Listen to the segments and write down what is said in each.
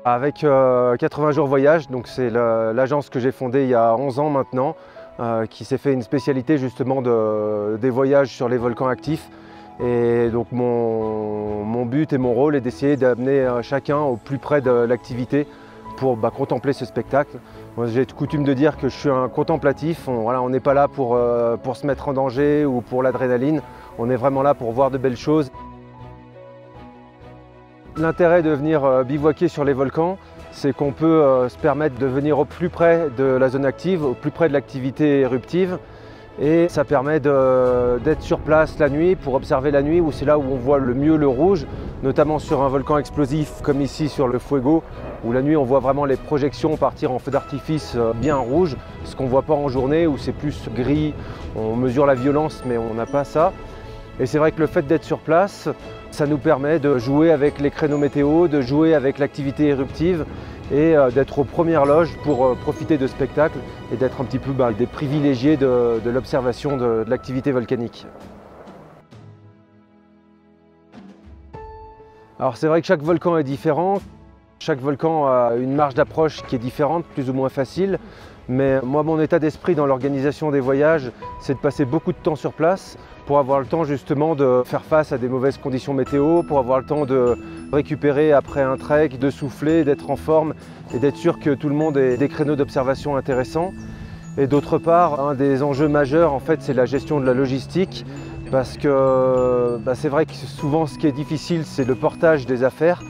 Avec 80 jours voyage, donc c'est l'agence que j'ai fondée il y a 11 ans maintenant, qui s'est fait une spécialité justement des voyages sur les volcans actifs. Et donc mon but et mon rôle est d'essayer d'amener chacun au plus près de l'activité pour contempler ce spectacle. Moi, j'ai coutume de dire que je suis un contemplatif. On n'est pas là pour se mettre en danger ou pour l'adrénaline. On est vraiment là pour voir de belles choses. L'intérêt de venir bivouaquer sur les volcans, c'est qu'on peut se permettre de venir au plus près de la zone active, au plus près de l'activité éruptive. Et ça permet d'être sur place la nuit pour observer la nuit, où c'est là où on voit le mieux le rouge, notamment sur un volcan explosif comme ici sur le Fuego, où la nuit on voit vraiment les projections partir en feu d'artifice bien rouge, ce qu'on ne voit pas en journée où c'est plus gris, on mesure la violence mais on n'a pas ça. Et c'est vrai que le fait d'être sur place, ça nous permet de jouer avec les créneaux météo, de jouer avec l'activité éruptive et d'être aux premières loges pour profiter de spectacles et d'être un petit peu des privilégiés de l'observation de l'activité volcanique. Alors c'est vrai que chaque volcan est différent, chaque volcan a une marge d'approche qui est différente, plus ou moins facile. Mais moi, mon état d'esprit dans l'organisation des voyages, c'est de passer beaucoup de temps sur place pour avoir le temps justement de faire face à des mauvaises conditions météo, pour avoir le temps de récupérer après un trek, de souffler, d'être en forme et d'être sûr que tout le monde ait des créneaux d'observation intéressants. Et d'autre part, un des enjeux majeurs, en fait, c'est la gestion de la logistique, parce que c'est vrai que souvent ce qui est difficile, c'est le portage des affaires.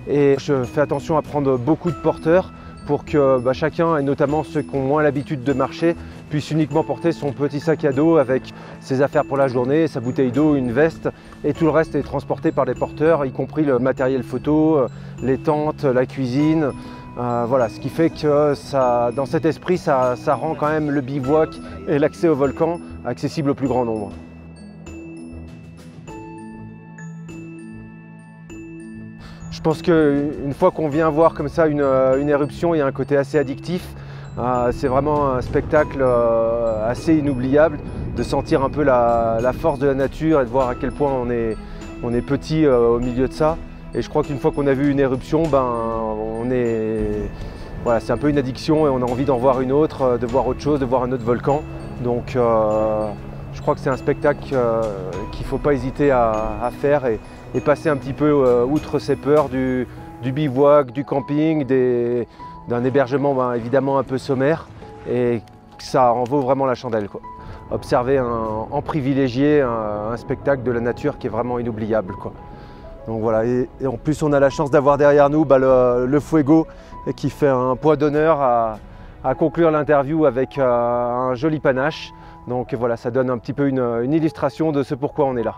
Et je fais attention à prendre beaucoup de porteurs pour que chacun, et notamment ceux qui ont moins l'habitude de marcher, puisse uniquement porter son petit sac à dos avec ses affaires pour la journée, sa bouteille d'eau, une veste, et tout le reste est transporté par des porteurs, y compris le matériel photo, les tentes, la cuisine. Voilà, ce qui fait que dans cet esprit, ça rend quand même le bivouac et l'accès au volcan accessible au plus grand nombre. Je pense qu'une fois qu'on vient voir comme ça une éruption, il y a un côté assez addictif. C'est vraiment un spectacle assez inoubliable de sentir un peu la force de la nature et de voir à quel point on est petit au milieu de ça. Et je crois qu'une fois qu'on a vu une éruption, voilà, c'est un peu une addiction et on a envie d'en voir une autre, de voir autre chose, de voir un autre volcan. Donc je crois que c'est un spectacle qu'il ne faut pas hésiter à faire et passer un petit peu outre ces peurs du bivouac, du camping, d'un hébergement évidemment un peu sommaire, et que ça en vaut vraiment la chandelle, quoi. Observer en privilégié un spectacle de la nature qui est vraiment inoubliable, quoi. Donc voilà, et en plus on a la chance d'avoir derrière nous le Fuego qui fait un point d'honneur à conclure l'interview avec un joli panache. Donc voilà, ça donne un petit peu une illustration de ce pourquoi on est là.